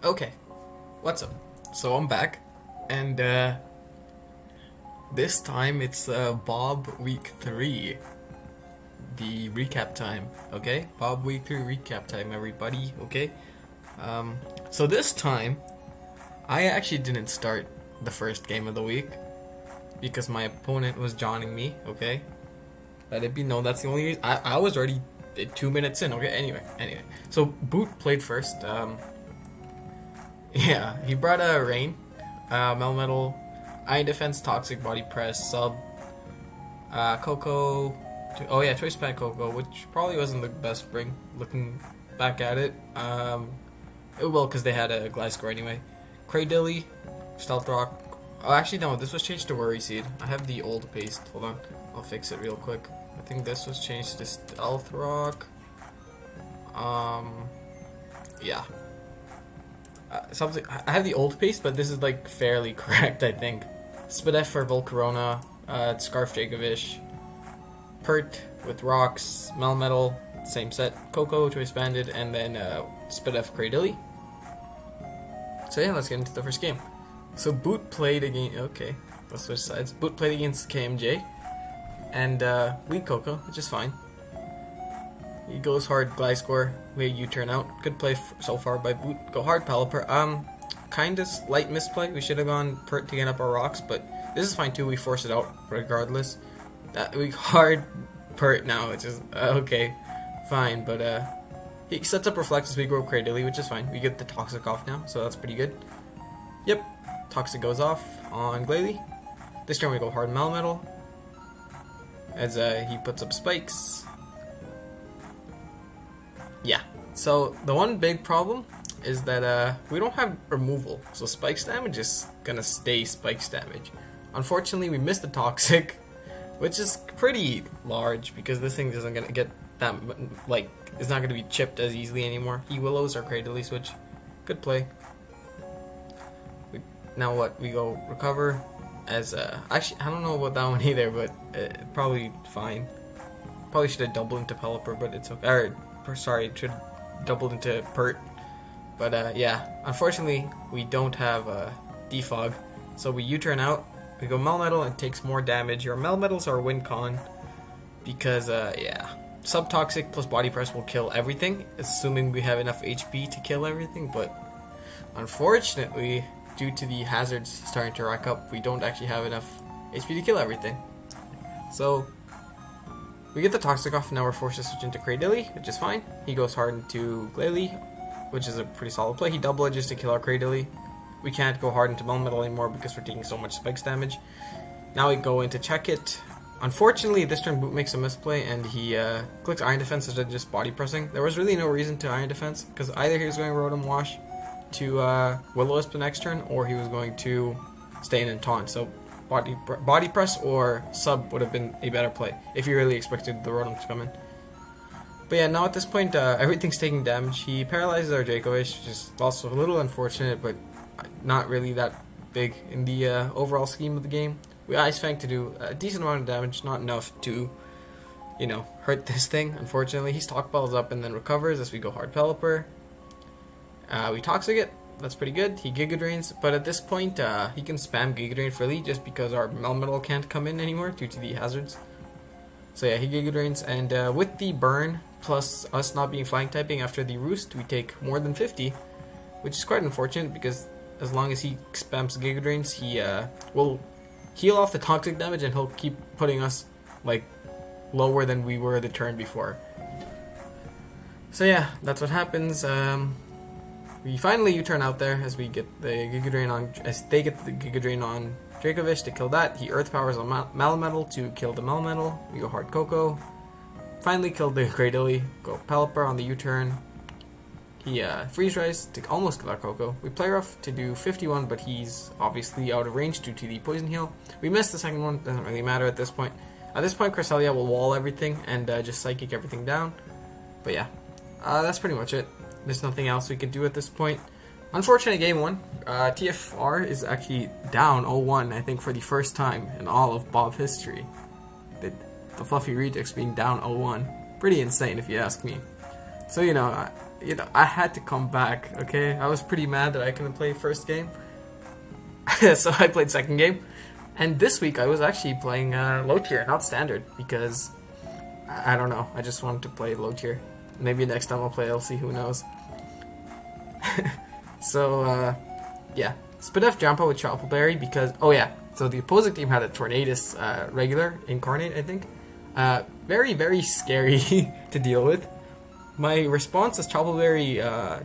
Okay, what's up? So I'm back, and this time it's Bob Week 3, the recap time, okay? Bob Week 3 recap time, everybody, okay? So this time, I actually didn't start the first game of the week, because my opponent was joining me, okay? Let it be known, that's the only reason. I was already 2 minutes in, okay? Anyway. So Boot played first, yeah, he brought a Rain, Melmetal, Iron Defense, Toxic, Body Press, Sub, Coco, oh yeah, Choice Pan Coco, which probably wasn't the best bring, looking back at it. Well, because they had a Gliscor anyway. Cradilly, Stealth Rock, oh actually no, this was changed to Worry Seed. I have the old paste, hold on, I'll fix it real quick. I think this was changed to Stealth Rock, yeah. Something I have the old paste, but this is like fairly correct, I think. Spadef for Volcarona, Scarf Dracovish, Pert with Rocks, Melmetal, same set, Coco, Choice Banded, and then Spadef Cradilly. So yeah, let's get into the first game. So Boot played against, okay, let's switch sides. Boot played against KMJ, and lead Coco, which is fine. He goes hard, Gliscor, we U-turn out. Good play so far by Boot. Go hard, Pelipper. Kinda light misplay. We should have gone Pert to get up our rocks, but this is fine too. We force it out regardless. We hard Pert now, which is okay, fine. But he sets up Reflect as we grow Cradilly, which is fine. We get the Toxic off now, so that's pretty good. Yep, Toxic goes off on Glalie. This turn we go hard Melmetal as he puts up Spikes. Yeah, so the one big problem is that we don't have removal, so Spikes damage is gonna stay Spikes damage. Unfortunately, we missed the Toxic, which is pretty large because this thing isn't gonna get that, like, it's not gonna be chipped as easily anymore. He Willows our Cradilly switch. Good play. Now what? We go Recover as actually I don't know about that one either, but probably fine. Probably should have doubled into Pelipper, but it's okay. Sorry, it should doubled into Pert, but yeah, unfortunately we don't have Defog, so we U-turn out, we go Melmetal and it takes more damage. Our Melmetals are win con because yeah, Subtoxic plus Body Press will kill everything, assuming we have enough HP to kill everything, but unfortunately due to the hazards starting to rack up, we don't actually have enough HP to kill everything. So we get the Toxic off, and now we're forced to switch into Cradilly, which is fine. He goes hard into Glalie, which is a pretty solid play. He double edges to kill our Cradilly. We can't go hard into Melmetal anymore because we're taking so much Spikes damage. Now we go into Check It. Unfortunately, this turn Boot makes a misplay, and he clicks Iron Defense instead of just Body Pressing. There was really no reason to Iron Defense, because either he was going Rotom Wash to Will-O-Wisp the next turn, or he was going to stay in and Taunt. So Body Press or Sub would have been a better play if you really expected the Rotom to come in. But yeah, now at this point, everything's taking damage. He paralyzes our Dracovish, which is also a little unfortunate, but not really that big in the overall scheme of the game. We Ice Fang to do a decent amount of damage, not enough to, you know, hurt this thing, unfortunately. He stockpiles up and then recovers as we go hard Pelipper. We Toxic it. That's pretty good. He Giga Drains, but at this point, he can spam Giga Drain freely just because our Melmetal can't come in anymore due to the hazards. So yeah, he Giga Drains, and with the burn, plus us not being flying typing after the Roost, we take more than 50, which is quite unfortunate because as long as he spams Giga Drains, he will heal off the Toxic damage and he'll keep putting us, like, lower than we were the turn before. So yeah, that's what happens. We finally U-turn out there as we get the Giga Drain on, as they get the Giga Drain on Dracovish to kill that. He Earth Powers on Melmetal to kill the Melmetal. We go hard Coco. Finally killed the Cradilly. Go Pelipper on the U-turn. He Freeze Rise to almost kill our Coco. We play rough to do 51, but he's obviously out of range due to the Poison Heal. We missed the second one, doesn't really matter at this point. At this point, Cresselia will wall everything and just Psychic everything down. But yeah, that's pretty much it. There's nothing else we can do at this point. Unfortunate game 1. TFR is actually down 0-1, I think, for the first time in all of Bob history. The Fluffy Rejects being down 0-1. Pretty insane if you ask me. So, you know, you know, I had to come back, okay? I was pretty mad that I couldn't play first game. So I played second game. And this week I was actually playing low tier, not standard, because I don't know, I just wanted to play low tier. Maybe next time I'll play LC, who knows. So, yeah. Spinef Jumpa with Choppleberry because, oh yeah, so the opposing team had a Tornadus regular, incarnate, I think. Very, very scary to deal with. My response is Choppleberry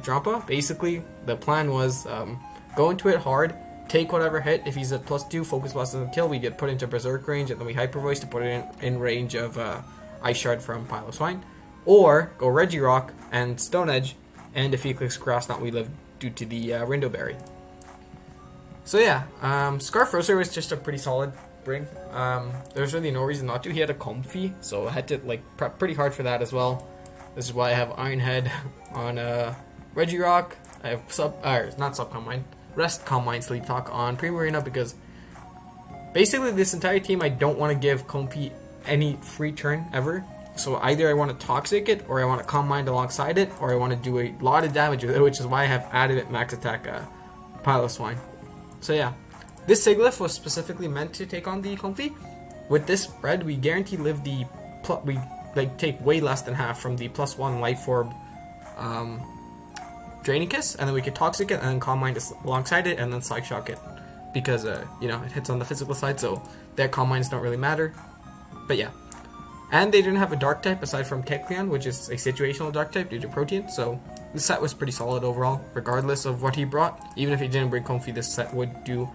Jumpa. Basically, the plan was go into it hard, take whatever hit. If he's at +2, Focus Blast doesn't kill, we get put into Berserk range, and then we Hyper Voice to put it in range of Ice Shard from Piloswine. Or go Regirock and Stone Edge, and if he clicks Grass Knot, we live due to the Rindo Berry. So yeah, Scarf Roser was just a pretty solid bring. There's really no reason not to. He had a Comfy, so I had to like prep pretty hard for that as well. This is why I have Iron Head on Regirock. I have not Subcom Mind, Rest Calm Mind Sleep Talk on Primarina, because basically this entire team I don't want to give Comfy any free turn ever. So either I want to Toxic it, or I want to Calm Mind alongside it, or I want to do a lot of damage with it, which is why I have added it Max Attack Piloswine. So yeah, this Sigilyph was specifically meant to take on the Comfy. With this spread, we guarantee live the we like take way less than half from the +1 Life Orb Draining Kiss, and then we could Toxic it and then Calm Mind alongside it, and then Psych Shock it, because you know, it hits on the physical side, so their Calm Minds don't really matter. But yeah. And they didn't have a Dark type aside from Kecleon, which is a situational Dark type due to Protean, so the set was pretty solid overall, regardless of what he brought. Even if he didn't bring Comfy, this set would do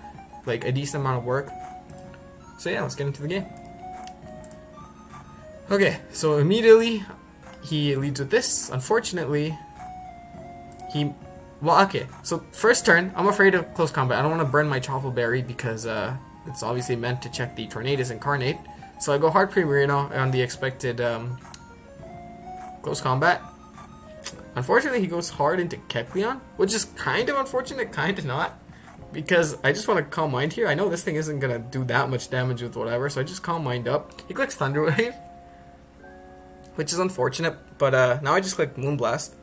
like a decent amount of work. So yeah, let's get into the game. Okay, so immediately he leads with this. Unfortunately, well, okay, so first turn, I'm afraid of close combat. I don't want to burn my Choppleberry because it's obviously meant to check the Tornadus Incarnate. So I go hard Primarina on the expected close combat. Unfortunately, he goes hard into Kecleon, which is kind of unfortunate, kind of not, because I just want to Calm Mind here. I know this thing isn't going to do that much damage with whatever, so I just Calm Mind up. He clicks Thunder Wave, which is unfortunate, but now I just click Moonblast,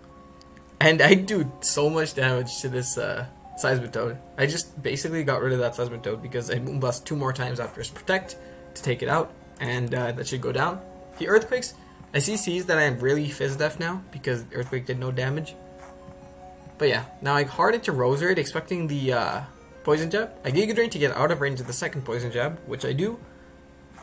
and I do so much damage to this Seismitoad. I just basically got rid of that Seismitoad because I Moonblast 2 more times after his Protect to take it out, and that should go down. He Earthquakes. I sees that I am really Fizz Def now because Earthquake did no damage. But yeah, now I hard into Roserade expecting the Poison Jab. I Giga Drain to get out of range of the second Poison Jab, which I do,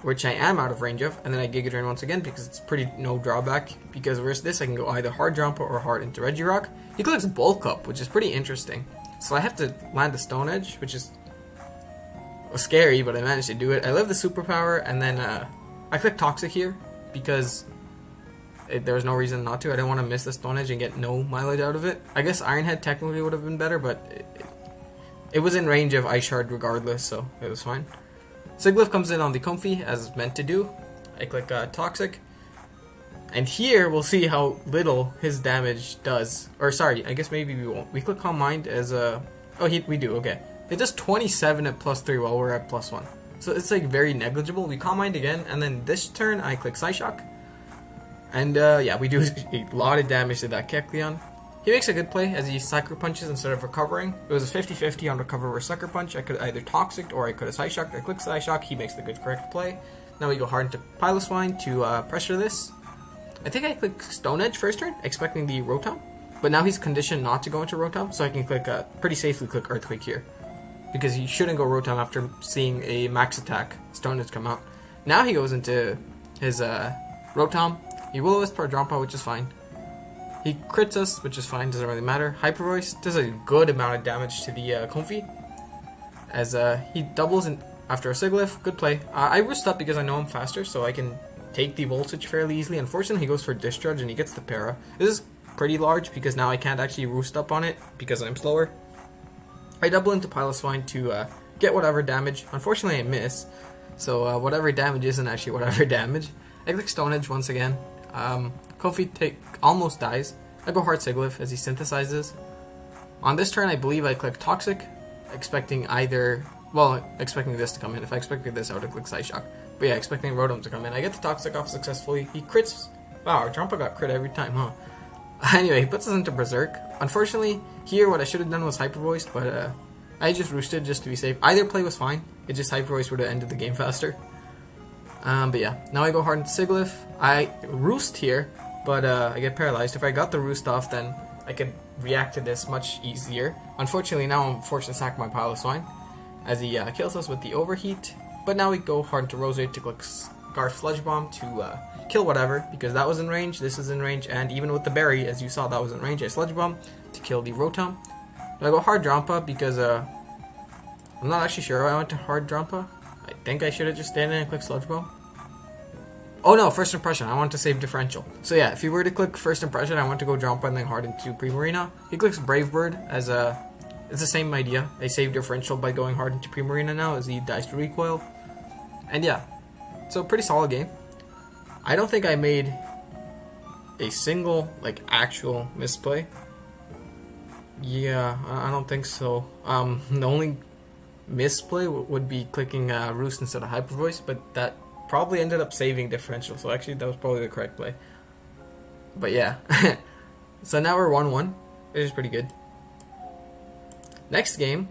which I am out of range of, and then I Giga Drain once again because it's pretty no drawback, because versus this I can go either hard Jumper or hard into Regirock. He clicks Bulk Up, which is pretty interesting. So I have to land the Stone Edge, which is scary, but I managed to do it. I live the superpower, and then I click Toxic here because there was no reason not to. I didn't want to miss the Stone Edge and get no mileage out of it. I guess Iron Head technically would have been better, but it was in range of Ice Shard regardless, so it was fine. Sigilyph comes in on the Comfy as meant to do. I click Toxic, and here we'll see how little his damage does. Or sorry, I guess maybe we won't. We click Calm Mind as a... Oh, we do, okay. It does 27 at +3 while we're at +1. So it's like very negligible. We Calm Mind again, and then this turn I click Psyshock. And yeah, we do a lot of damage to that Kecleon. He makes a good play as he Sucker Punches instead of recovering. It was a 50-50 on recover or Sucker Punch. I could either Toxic or I could have Psyshocked. I click Psyshock, he makes the good correct play. Now we go hard into Piloswine to pressure this. I think I click Stone Edge first turn, expecting the Rotom. But now he's conditioned not to go into Rotom, so I can click pretty safely click Earthquake here, because he shouldn't go Rotom after seeing a Max Attack Stone Edge come out. Now he goes into his Rotom. He Will-O-Wisp for a Drompa, which is fine. He crits us, which is fine, doesn't really matter. Hyper Voice does a good amount of damage to the Comfy, as he doubles in after a Sigilyph. Good play. I roost up because I know I'm faster, so I can take the Voltage fairly easily. Unfortunately, he goes for Discharge and he gets the Para. This is pretty large because now I can't actually roost up on it because I'm slower. I double into Piloswine to get whatever damage. Unfortunately, I miss, so whatever damage isn't actually whatever damage. I click Stone Edge once again. Comfy almost dies. I go hard Sigilyph as he synthesizes. On this turn, I believe I click Toxic, expecting expecting this to come in. If I expected this, I would have clicked Psyshock. But yeah, expecting Rotom to come in. I get the Toxic off successfully. He crits. Wow, our Drompa got crit every time, huh? Anyway, he puts us into Berserk. Unfortunately, here what I should have done was Hyper Voiced, but I just roosted just to be safe. Either play was fine. It just Hyper Voice would have ended the game faster. But yeah, now I go hard into Siglif. I roost here, but I get paralyzed. If I got the roost off, then I could react to this much easier. Unfortunately, now I'm forced to sack my Pile of Swine, as he kills us with the Overheat. But now we go hard into Rosary to click Scarf Sludge Bomb to kill whatever, because that was in range, this is in range, and even with the berry, as you saw, that was in range. I Sludge Bomb to kill the Rotom. Now I go hard Drampa because I'm not actually sure why I went to hard Drampa. I think I should have just stayed in and clicked Sludge Bomb. Oh no, First Impression. I want to save Differential. So yeah, if you were to click First Impression, I want to go Drampa and then hard into Primarina. He clicks Brave Bird as it's the same idea. I save Differential by going hard into Primarina now as he dies to Recoil. And yeah, so pretty solid game. I don't think I made a single, like, actual misplay. Yeah, I don't think so. The only misplay would be clicking Roost instead of Hyper Voice, but that probably ended up saving Differential, so actually that was probably the correct play. But yeah, so now we're 1-1, which is pretty good. Next game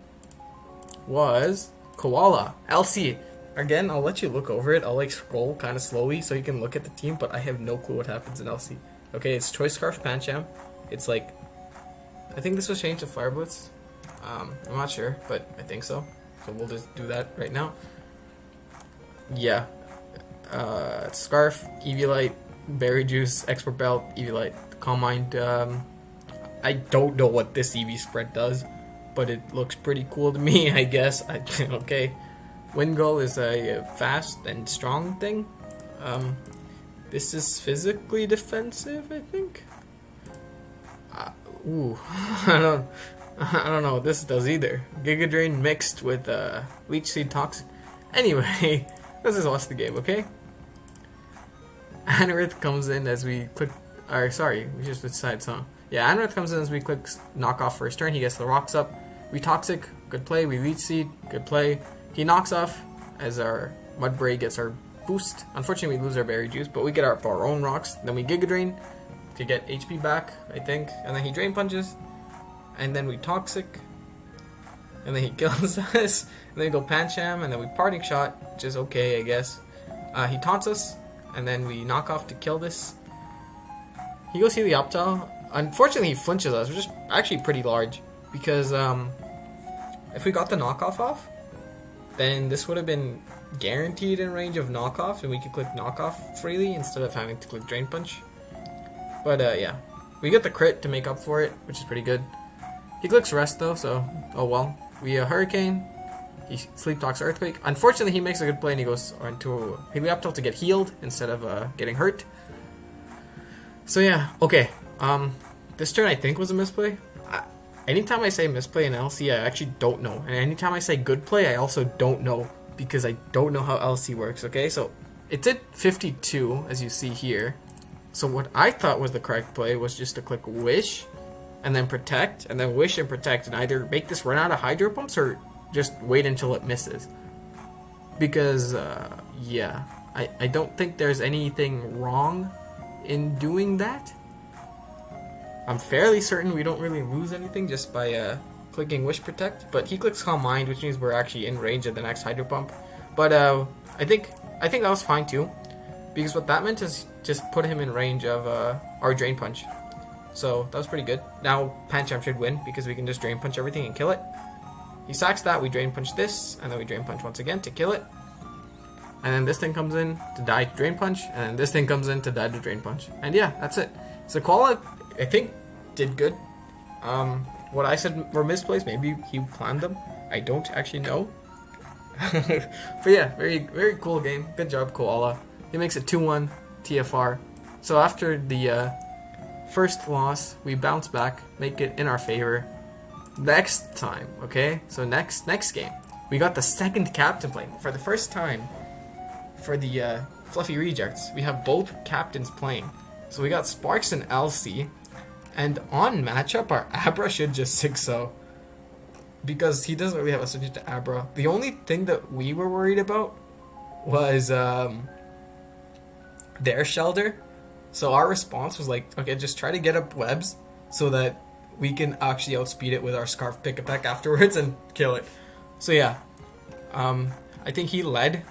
was Koala, LC. Again, I'll let you look over it. I'll like scroll kind of slowly so you can look at the team, but I have no clue what happens in LC. Okay, it's Choice Scarf Pancham. It's like, I think this was changed to Fire Blitz. I'm not sure, but I think so. So we'll just do that right now. Yeah. Scarf, Eviolite, Berry Juice, Expert Belt, Eviolite, Calm Mind. I don't know what this EV spread does, but it looks pretty cool to me, I guess. Okay. Wingull is a fast and strong thing. This is physically defensive, I think. Ooh, I don't know what this does either. Giga Drain mixed with Leech Seed Toxic. Anyway, let's just watch the game, okay? Anorith comes in as we click. Or sorry, we just decided song. Yeah, Anorith comes in as we click knock off first turn. He gets the rocks up. We Toxic, good play. We Leech Seed, good play. He knocks off as our Mudbray gets our boost. Unfortunately, we lose our Berry Juice, but we get our own rocks. Then we Giga Drain to get HP back, I think. And then he Drain Punches. And then we Toxic. And then he kills us. And then we go Pancham. And then we Parting Shot, which is okay, I guess. He taunts us. And then we knock off to kill this. He goes Helioptile. Unfortunately, he flinches us, which is actually pretty large. Because if we got the knockoff off, then this would have been guaranteed in range of knockoff, and we could click knockoff freely instead of having to click Drain Punch. But yeah, we get the crit to make up for it, which is pretty good. He clicks Rest though, so oh well. We Hurricane. He Sleep Talks Earthquake. Unfortunately, he makes a good play and he goes into Helioptile to get healed instead of getting hurt. So yeah, okay. This turn I think was a misplay. Anytime I say misplay in LC, I actually don't know. And anytime I say good play, I also don't know. Because I don't know how LC works, okay? So, it did 52, as you see here. So what I thought was the correct play was just to click Wish, and then Protect, and then Wish and Protect, and either make this run out of Hydro Pumps, or just wait until it misses. Because, yeah, I don't think there's anything wrong in doing that. I'm fairly certain we don't really lose anything just by clicking Wish Protect, but he clicks Calm Mind, which means we're actually in range of the next Hydro Pump. But I think that was fine too, because what that meant is just put him in range of our Drain Punch. So that was pretty good. Now Pancham should win because we can just Drain Punch everything and kill it. He sacks that, we Drain Punch this, and then we Drain Punch once again to kill it. And then this thing comes in to die to Drain Punch, and then this thing comes in to die to Drain Punch. And yeah, that's it. So Koala, I think, did good. What I said were misplays, maybe he planned them. I don't actually know. But yeah, very, very cool game. Good job, Koala. He makes it 2-1 TFR. So after the first loss, we bounce back, make it in our favor. Next time, okay? So next game, we got the second captain playing for the first time. For the Fluffy Rejects, we have both captains playing. So we got Sparks and LC. And on matchup, our Abra should just 6-0. Because he doesn't really have a switch to Abra. The only thing that we were worried about was their Shelter. So our response was like, okay, just try to get up webs so that we can actually outspeed it with our Scarf Pick-a-Peck afterwards and kill it. So yeah, I think he led.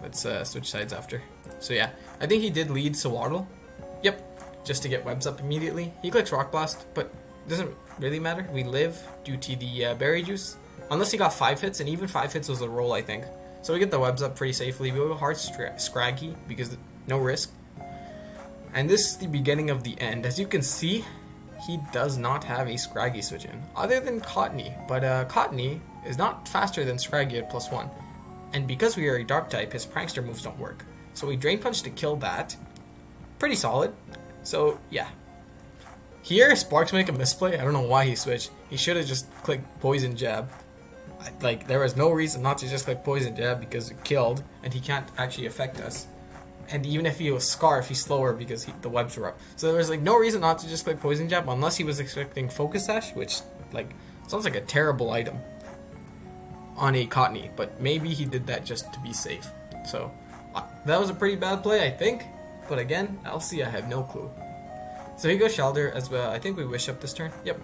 Let's switch sides after. So yeah, I think he did lead Sawaddle. Yep, just to get webs up immediately. He clicks Rock Blast, but it doesn't really matter. We live due to the Berry Juice. Unless he got 5 hits, and even 5 hits was a roll, I think. So we get the webs up pretty safely. We go hard Scraggy because no risk. And this is the beginning of the end. As you can see, he does not have a Scraggy switch in, other than Cottony. But Cottony is not faster than Scraggy at +1. And because we are a Dark type, his Prankster moves don't work. So we Drain Punch to kill that. Pretty solid. So yeah. Here, Sparks make a misplay. I don't know why he switched. He should have just clicked Poison Jab. Like, there was no reason not to just click Poison Jab because it killed, and he can't actually affect us. And even if he was Scarf, he's slower because the webs were up. So there was like no reason not to just click Poison Jab unless he was expecting Focus Sash, which like sounds like a terrible item on a Cottony, but maybe he did that just to be safe. So that was a pretty bad play, I think. But again, LC, I have no clue. So he goes Shelter as well. I think we Wish Up this turn. Yep.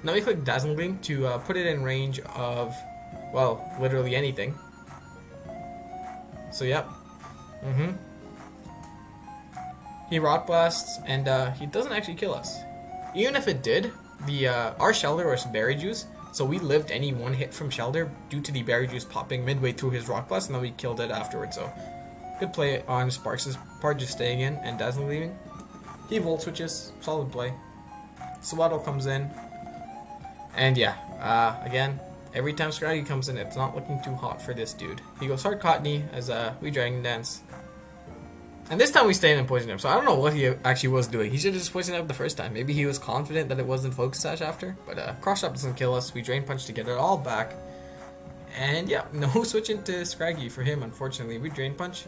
Now we click Dazzling Gleam to put it in range of, well, literally anything. So yep. He Rock Blasts, and he doesn't actually kill us. Even if it did, our Shelter was Berry Juice, so we lived any one hit from Shelter due to the Berry Juice popping midway through his Rock Blast, and then we killed it afterwards. So good play on Sparks' part, just staying in and Dazzling Gleaming. He Volt Switches, solid play. Sawaddle comes in. And yeah, again, every time Scraggy comes in, it's not looking too hot for this dude. He goes hard Cottony as we Dragon Dance. And this time we stay in and Poison Jab, so I don't know what he actually was doing. He should have just Poisoned Jab the first time. Maybe he was confident that it wasn't Focus Sash after. But Cross Chop doesn't kill us. We Drain Punch to get it all back. And yeah, no switch into Scraggy for him, unfortunately. We Drain Punch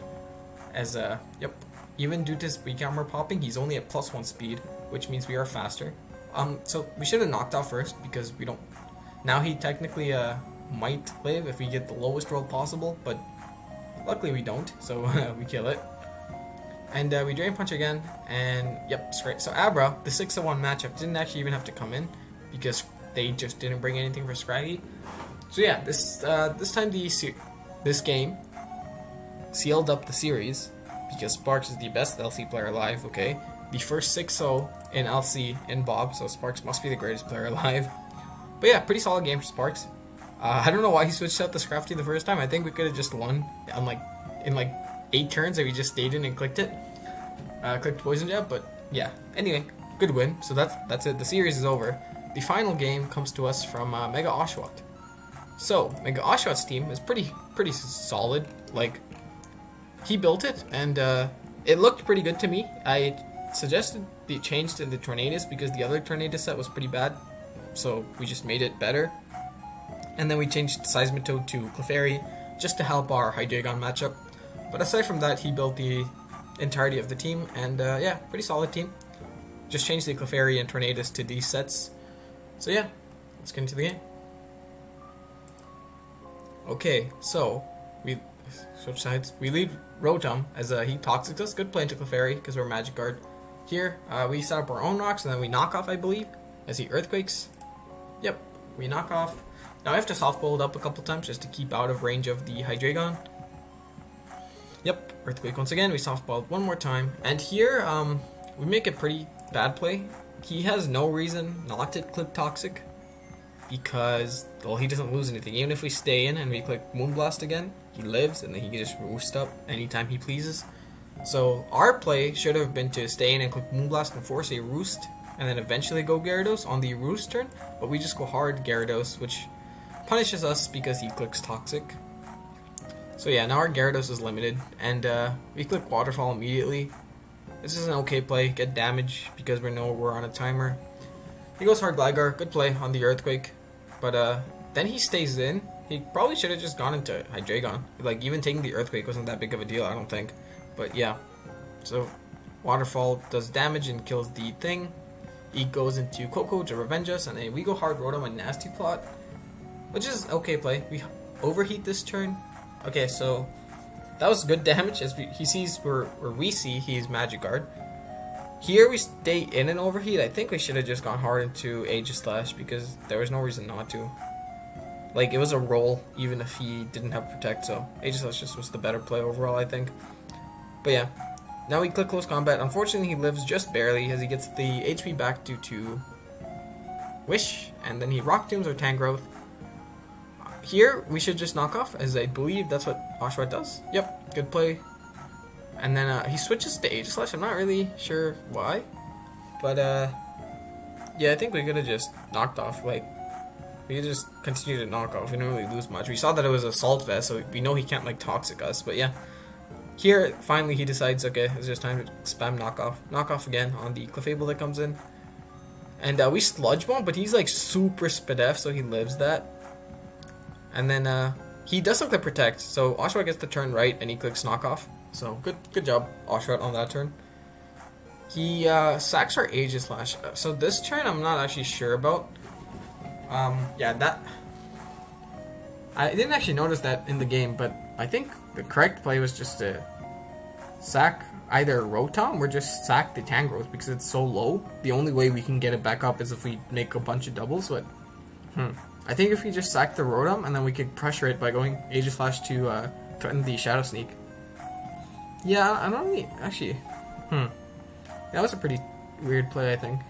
as, yep. Even due to his weak armor popping, he's only at +1 speed, which means we are faster. So we should have knocked out first because we don't. Now he technically might live if we get the lowest roll possible, but luckily we don't, so we kill it. And we Drain Punch again, and yep, straight. So Abra, the 6-1 matchup, didn't actually even have to come in because they just didn't bring anything for Scraggy. So yeah, this time this game sealed up the series because Sparks is the best LC player alive. Okay. The first 6-0 in LC in Bob, so Sparks must be the greatest player alive. But yeah, pretty solid game for Sparks. I don't know why he switched out the Scrafty the first time. I think we could have just won on in 8 turns if we just stayed in and clicked it. Clicked Poison Jab, but yeah. Anyway, good win. So that's it. The series is over. The final game comes to us from Mega Oshawott. So Mega Oshawott's team is pretty solid. Like, he built it, and it looked pretty good to me. I suggested the change to the Tornadus because the other Tornadus set was pretty bad, so we just made it better. And then we changed Seismitoad to Clefairy just to help our Hydreigon matchup. But aside from that, he built the entirety of the team, and yeah, pretty solid team. Just changed the Clefairy and Tornadus to these sets. So yeah, let's get into the game. Okay, so we switch sides. We lead Rotom as he Toxics us. Good play into Clefairy because we're Magic Guard. Here, we set up our own rocks, and then we knock off, I believe, as he Earthquakes. Yep, we knock off. Now I have to soft bowl it up a couple times just to keep out of range of the Hydreigon. Yep, Earthquake once again. We soft balled one more time, and here we make a pretty bad play. He has no reason not to click Toxic because, well, he doesn't lose anything. Even if we stay in and we click Moonblast again, he lives, and then he can just roost up anytime he pleases. So our play should have been to stay in and click Moonblast and force a Roost, and then eventually go Gyarados on the Roost turn, but we just go hard Gyarados, which punishes us because he clicks Toxic. So yeah, now our Gyarados is limited, and we click Waterfall immediately. This is an okay play, get damage because we know we're on a timer. He goes hard Gligar, good play on the Earthquake, but then he stays in. He probably should have just gone into Hydreigon. Like, even taking the Earthquake wasn't that big of a deal, I don't think. But yeah, so Waterfall does damage and kills the thing. He goes into Coco to revenge us, and then we go hard Rotom and Nasty Plot, which is okay play. We overheat this turn. Okay, so that was good damage, as he sees where we see he's Magic Guard. Here we stay in an overheat. I think we should have just gone hard into Aegis Slash because there was no reason not to. Like, it was a roll even if he didn't have Protect, so Aegis Slash just was the better play overall, I think. But yeah, now we click Close Combat. Unfortunately, he lives just barely as he gets the HP back due to Wish, and then he Rock Tombs or Tangrowth. Here, we should just knock off, as I believe that's what Oshawott does. Yep, good play. And then he switches to Aegis Slash. I'm not really sure why, but yeah, I think we could have just knocked off. Like, we could just continue to knock off. We didn't really lose much. We saw that it was Assault Vest, so we know he can't like Toxic us. But yeah, here finally he decides, okay, it's just time to spam knock off again on the Clefable that comes in, and we Sludge Bomb, but he's like super Spadef, so he lives that. And then he doesn't click Protect, so Oshawott gets the turn right, and he clicks Knock Off. So good job, Oshawott, on that turn. He sacks our Aegis Slash. So this turn I'm not actually sure about. Yeah, that I didn't actually notice that in the game, but I think the correct play was just to sack either Rotom or just sack the Tangrowth because it's so low. The only way we can get it back up is if we make a bunch of doubles. But I think if we just sack the Rotom and then we could pressure it by going Aegis Slash to threaten the Shadow Sneak. Yeah, I don't really actually. That was a pretty weird play, I think.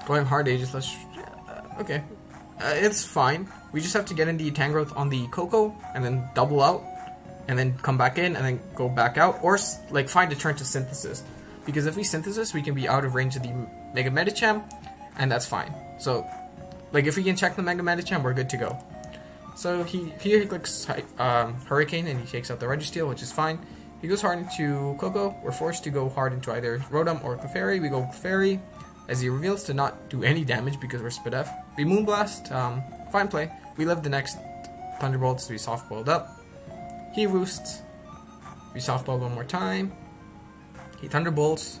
Going hard Aegis Slash. Okay, it's fine. We just have to get in the Tangrowth on the Coco and then double out, and then come back in and then go back out, or like find a turn to Synthesis. Because if we Synthesis, we can be out of range of the Mega Medicham, and that's fine. So, like if we can check the Mega Medicham, we're good to go. So here he clicks Hurricane and he takes out the Registeel, which is fine. He goes hard into Coco. We're forced to go hard into either Rotom or Clefairy. We go Clefairy, as he reveals to not do any damage because we're Spadef. We Moonblast, fine play. We live the next Thunderbolt, so we Softboiled up. He Roosts. We Softball one more time. He Thunderbolts.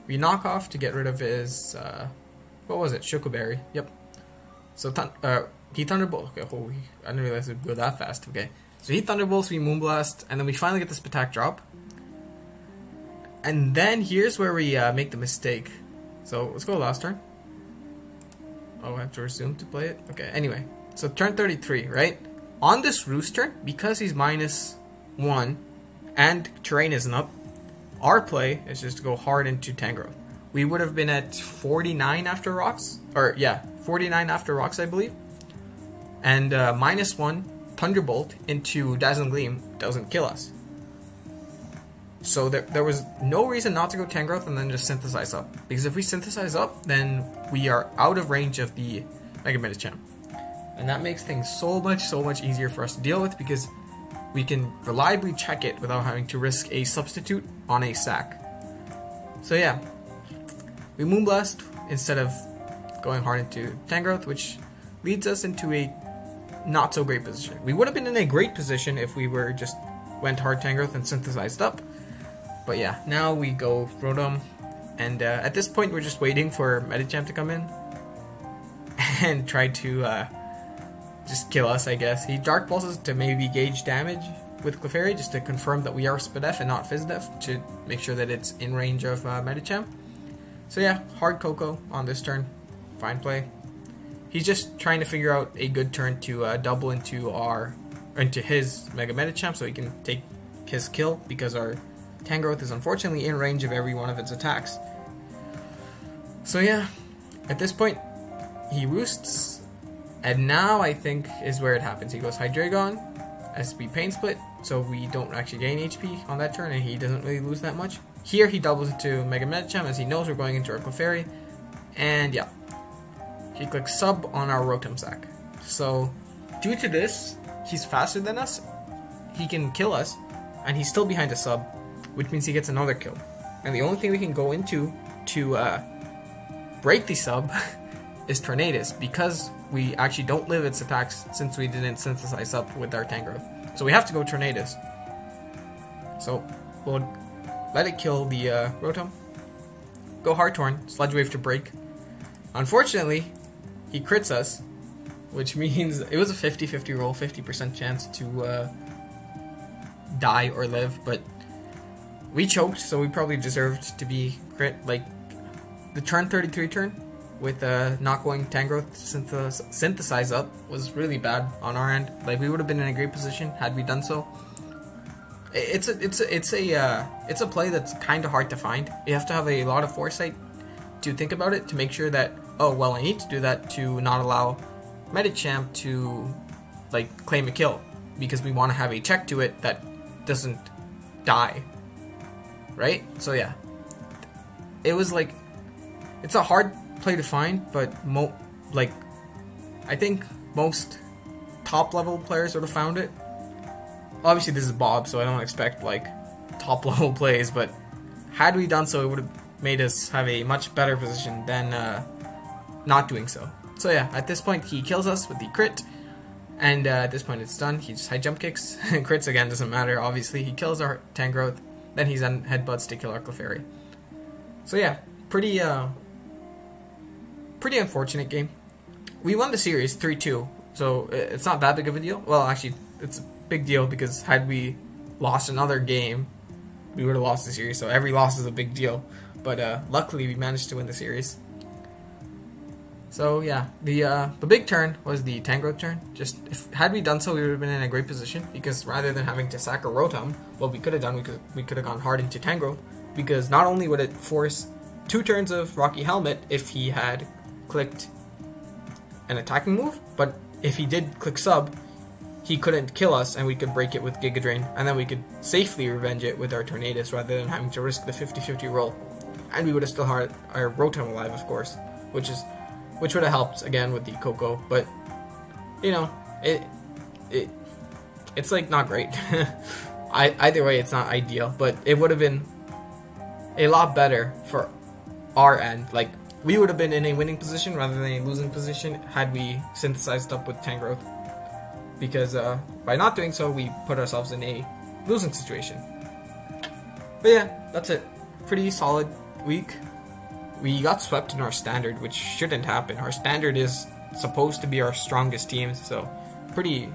We Knock Off to get rid of his, what was it? Chocoberry. Yep. So he Thunderbolt. Okay, holy, I didn't realize it would go that fast. Okay. So he Thunderbolts, we Moonblast, and then we finally get this attack drop. And then here's where we make the mistake. So let's go last turn. Oh, I have to resume to play it? Okay, anyway. So turn 33, right? On this Roost turn, because he's -1 and terrain isn't up, our play is just to go hard into Tangrowth. We would have been at 49 after rocks. Or, yeah, 49 after rocks, I believe. And -1 Thunderbolt into Dazzling Gleam doesn't kill us. So there was no reason not to go Tangrowth and then just Synthesize up. Because if we Synthesize up, then we are out of range of the Mega Medicham. And that makes things so much easier for us to deal with because we can reliably check it without having to risk a substitute on a sack. So yeah, we Moonblast instead of going hard into Tangrowth, which leads us into a not so great position. We would have been in a great position if we were just went hard Tangrowth and Synthesized up. But yeah, now we go Rotom, and at this point we're just waiting for Medicham to come in and try to just kill us, I guess. He Dark Pulses to maybe gauge damage with Clefairy, just to confirm that we are Spadef and not Fizdef, to make sure that it's in range of Medicham. So yeah, hard Coco on this turn, fine play. He's just trying to figure out a good turn to double into his Mega Medicham so he can take his kill, because our Tangrowth is unfortunately in range of every one of its attacks. So yeah, at this point, he Roosts, and now I think is where it happens. He goes Hydreigon, SP Pain Split, so we don't actually gain HP on that turn, and he doesn't really lose that much. Here he doubles into Mega Medicham as he knows we're going into our Clefairy, and yeah, he clicks Sub on our Rotom sack. So due to this, he's faster than us, he can kill us, and he's still behind a Sub, which means he gets another kill. And the only thing we can go into to break the Sub is Tornadus, because we actually don't live its attacks since we didn't Synthesize up with our Tangrowth. So we have to go Tornadus. So we'll let it kill the Rotom. Go Hard Torn, Sludge Wave to break. Unfortunately, he crits us, which means it was a 50-50 roll, 50% chance to die or live, but we choked, so we probably deserved to be crit. Like, the turn 33 turn with not going Tangrowth synthesize up was really bad on our end. Like, we would have been in a great position had we done so. It's a play that's kind of hard to find. You have to have a lot of foresight to think about it, to make sure that, oh well, I need to do that to not allow Medicham to like claim a kill, because we want to have a check to it that doesn't die, right? So yeah, it was like, it's a hard play to find, but I think most top level players would have found it. Obviously this is Bob, so I don't expect like top level plays, but had we done so, it would have made us have a much better position than not doing so. So yeah, at this point he kills us with the crit, and at this point it's done. He just high jump kicks. Crits again doesn't matter, obviously. He kills our Tangrowth, then he's on headbutts to kill our Clefairy. So yeah, pretty unfortunate game. We won the series 3-2, so it's not that big of a deal. Well, actually, it's a big deal, because had we lost another game, we would have lost the series, so every loss is a big deal. But luckily, we managed to win the series. So yeah, the big turn was the Tangrowth turn. Just, had we done so, we would have been in a great position, because rather than having to sack a Rotom, what we could have done, we could have gone hard into Tangrowth, because not only would it force 2 turns of Rocky Helmet if he had clicked an attacking move, but if he did click sub, he couldn't kill us, and we could break it with Giga Drain, and then we could safely revenge it with our Tornadus rather than having to risk the 50-50 roll. And we would have still had our Rotom alive, of course, which would have helped again with the Coco. But you know, it's like not great. Either way, it's not ideal, but it would have been a lot better for our end. Like, we would have been in a winning position rather than a losing position had we synthesized up with Tangrowth, because by not doing so, we put ourselves in a losing situation. But yeah, that's it. Pretty solid week. We got swept in our standard, which shouldn't happen. Our standard is supposed to be our strongest team, so pretty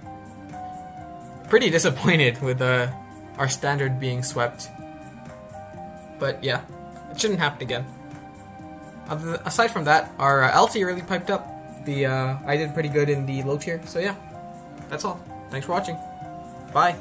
disappointed with our standard being swept. But yeah, it shouldn't happen again. Aside from that, our LT really piped up. I did pretty good in the low tier, so yeah, that's all. Thanks for watching. Bye.